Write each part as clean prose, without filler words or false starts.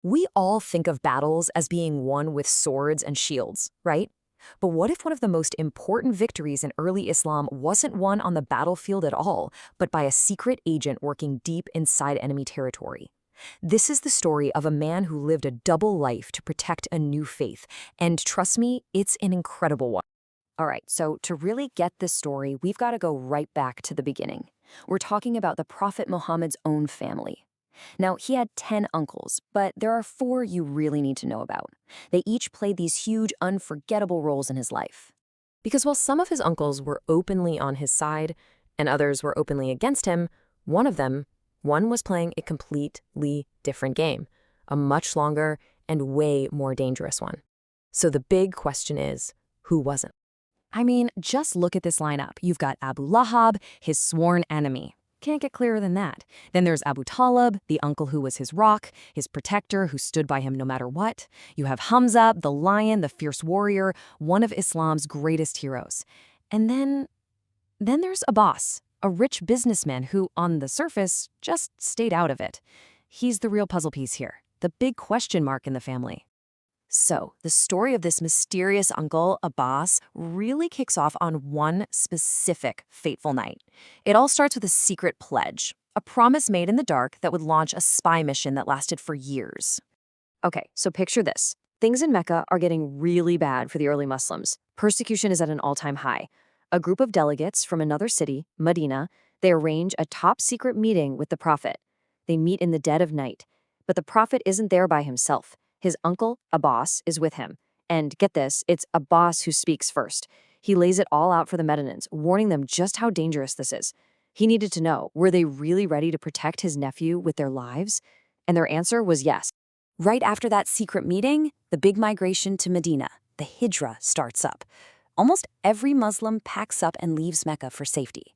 We all think of battles as being won with swords and shields, right? But what if one of the most important victories in early Islam wasn't won on the battlefield at all, but by a secret agent working deep inside enemy territory? This is the story of a man who lived a double life to protect a new faith, and trust me, it's an incredible one. All right, so to really get this story, we've got to go right back to the beginning. We're talking about the Prophet Muhammad's own family. Now, he had 10 uncles, but there are 4 you really need to know about. They each played these huge, unforgettable roles in his life. Because while some of his uncles were openly on his side and others were openly against him, one was playing a completely different game, a much longer and way more dangerous one. So the big question is, who wasn't? I mean, just look at this lineup. You've got Abu Lahab, his sworn enemy. Can't get clearer than that. Then there's Abu Talib, the uncle who was his rock, his protector who stood by him no matter what. You have Hamza, the lion, the fierce warrior, one of Islam's greatest heroes. And then there's Abbas, a rich businessman who, on the surface, just stayed out of it. He's the real puzzle piece here, the big question mark in the family. So, the story of this mysterious uncle, Abbas, really kicks off on one specific fateful night. It all starts with a secret pledge, a promise made in the dark that would launch a spy mission that lasted for years. Okay, so picture this. Things in Mecca are getting really bad for the early Muslims. Persecution is at an all-time high. A group of delegates from another city, Medina, they arrange a top-secret meeting with the Prophet. They meet in the dead of night, but the Prophet isn't there by himself. His uncle, Abbas, is with him. And get this, it's Abbas who speaks first. He lays it all out for the Medinans, warning them just how dangerous this is. He needed to know, were they really ready to protect his nephew with their lives? And their answer was yes. Right after that secret meeting, the big migration to Medina, the Hijra, starts up. Almost every Muslim packs up and leaves Mecca for safety.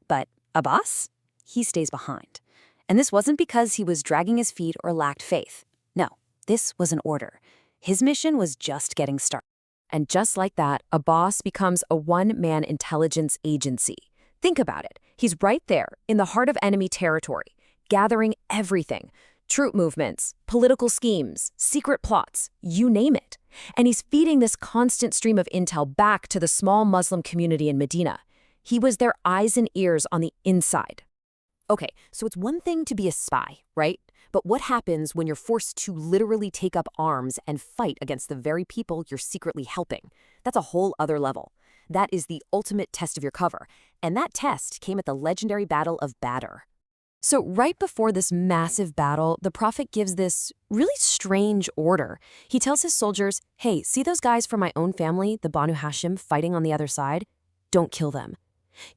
But Abbas? He stays behind. And this wasn't because he was dragging his feet or lacked faith. No. This was an order. His mission was just getting started. And just like that, Abbas becomes a one-man intelligence agency. Think about it. He's right there in the heart of enemy territory, gathering everything. Troop movements, political schemes, secret plots, you name it. And he's feeding this constant stream of intel back to the small Muslim community in Medina. He was their eyes and ears on the inside. Okay, so it's one thing to be a spy, right? But what happens when you're forced to literally take up arms and fight against the very people you're secretly helping? That's a whole other level. That is the ultimate test of your cover. And that test came at the legendary Battle of Badr. So right before this massive battle, the Prophet gives this really strange order. He tells his soldiers, hey, see those guys from my own family, the Banu Hashim, fighting on the other side? Don't kill them.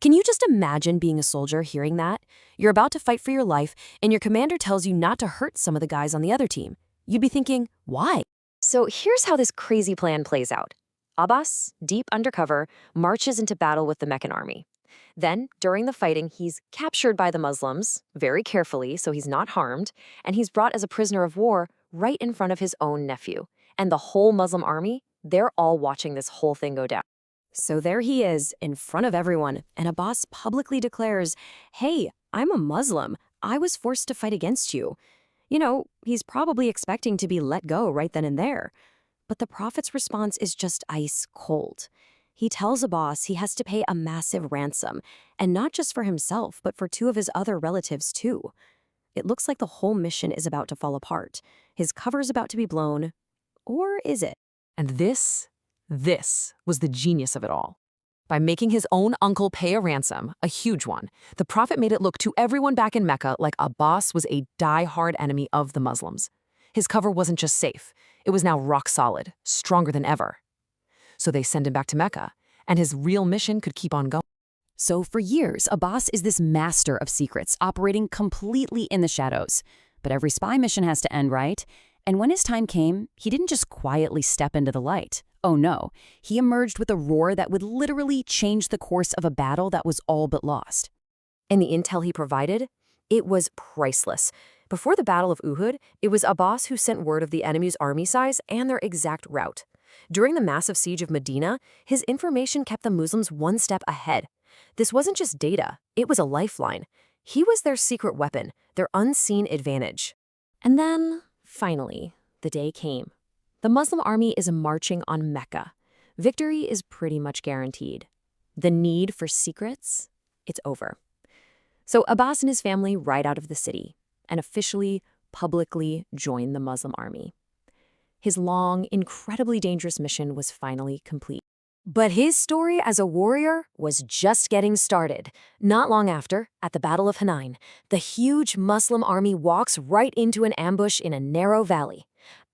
Can you just imagine being a soldier hearing that? You're about to fight for your life, and your commander tells you not to hurt some of the guys on the other team. You'd be thinking, why? So here's how this crazy plan plays out. Abbas, deep undercover, marches into battle with the Meccan army. Then, during the fighting, he's captured by the Muslims, very carefully so he's not harmed, and he's brought as a prisoner of war right in front of his own nephew. And the whole Muslim army, they're all watching this whole thing go down. So there he is, in front of everyone, and Abbas publicly declares, hey, I'm a Muslim. I was forced to fight against you. You know, he's probably expecting to be let go right then and there. But the Prophet's response is just ice cold. He tells Abbas he has to pay a massive ransom, and not just for himself, but for 2 of his other relatives too. It looks like the whole mission is about to fall apart. His cover's about to be blown. Or is it? And this was the genius of it all. By making his own uncle pay a ransom, a huge one, the Prophet made it look to everyone back in Mecca like Abbas was a die-hard enemy of the Muslims. His cover wasn't just safe, it was now rock solid, stronger than ever. So they send him back to Mecca, and his real mission could keep on going. So for years, Abbas is this master of secrets, operating completely in the shadows. But every spy mission has to end, right? And when his time came, he didn't just quietly step into the light. Oh no, he emerged with a roar that would literally change the course of a battle that was all but lost. And the intel he provided? It was priceless. Before the Battle of Uhud, it was Abbas who sent word of the enemy's army size and their exact route. During the massive siege of Medina, his information kept the Muslims one step ahead. This wasn't just data, it was a lifeline. He was their secret weapon, their unseen advantage. And then, finally, the day came. The Muslim army is marching on Mecca. Victory is pretty much guaranteed. The need for secrets? It's over. So Abbas and his family ride out of the city and officially, publicly join the Muslim army. His long, incredibly dangerous mission was finally complete. But his story as a warrior was just getting started. Not long after, at the Battle of Hunain, the huge Muslim army walks right into an ambush in a narrow valley.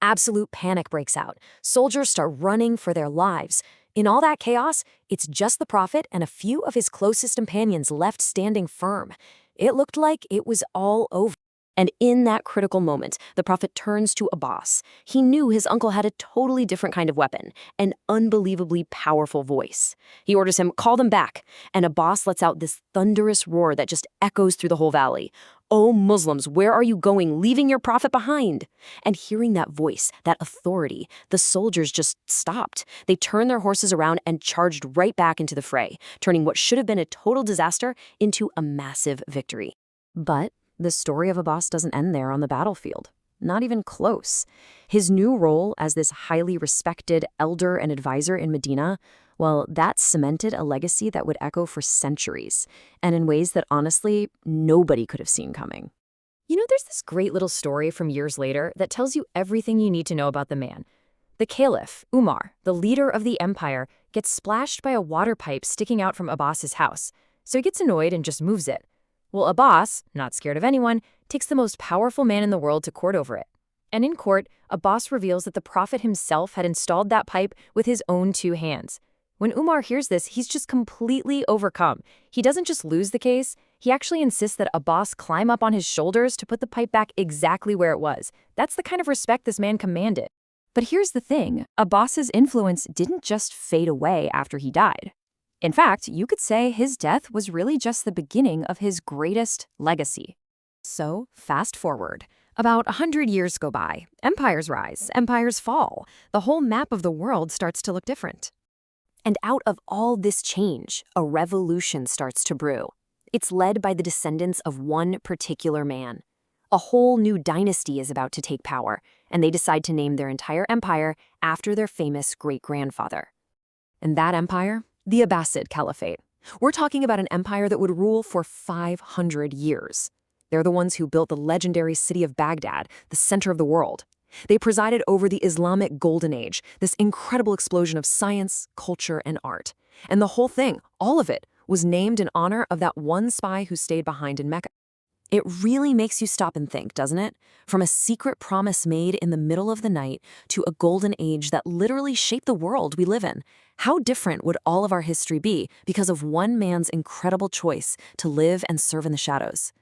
Absolute panic breaks out. Soldiers start running for their lives. In all that chaos, it's just the Prophet and a few of his closest companions left standing firm. It looked like it was all over. And in that critical moment, the Prophet turns to Abbas. He knew his uncle had a totally different kind of weapon, an unbelievably powerful voice. He orders him, "Call them back." And Abbas lets out this thunderous roar that just echoes through the whole valley. "O Muslims, where are you going, leaving your Prophet behind?" And hearing that voice, that authority, the soldiers just stopped. They turned their horses around and charged right back into the fray, turning what should have been a total disaster into a massive victory. But the story of Abbas doesn't end there on the battlefield. Not even close. His new role as this highly respected elder and advisor in Medina, well, that cemented a legacy that would echo for centuries, and in ways that honestly, nobody could have seen coming. There's this great little story from years later that tells you everything you need to know about the man. The Caliph, Umar, the leader of the empire, gets splashed by a water pipe sticking out from Abbas's house, so he gets annoyed and just moves it. Well, Abbas, not scared of anyone, takes the most powerful man in the world to court over it. And in court, Abbas reveals that the Prophet himself had installed that pipe with his own 2 hands. When Umar hears this, he's just completely overcome. He doesn't just lose the case, he actually insists that Abbas climb up on his shoulders to put the pipe back exactly where it was. That's the kind of respect this man commanded. But here's the thing, Abbas's influence didn't just fade away after he died. In fact, you could say his death was really just the beginning of his greatest legacy. So, fast forward. About 100 years go by. Empires rise, empires fall. The whole map of the world starts to look different. And out of all this change, a revolution starts to brew. It's led by the descendants of one particular man. A whole new dynasty is about to take power, and they decide to name their entire empire after their famous great-grandfather. And that empire? The Abbasid Caliphate. We're talking about an empire that would rule for 500 years. They're the ones who built the legendary city of Baghdad, the center of the world. They presided over the Islamic Golden Age, this incredible explosion of science, culture, and art. And the whole thing, all of it, was named in honor of that one spy who stayed behind in Mecca. It really makes you stop and think, doesn't it? From a secret promise made in the middle of the night to a golden age that literally shaped the world we live in. How different would all of our history be because of one man's incredible choice to live and serve in the shadows?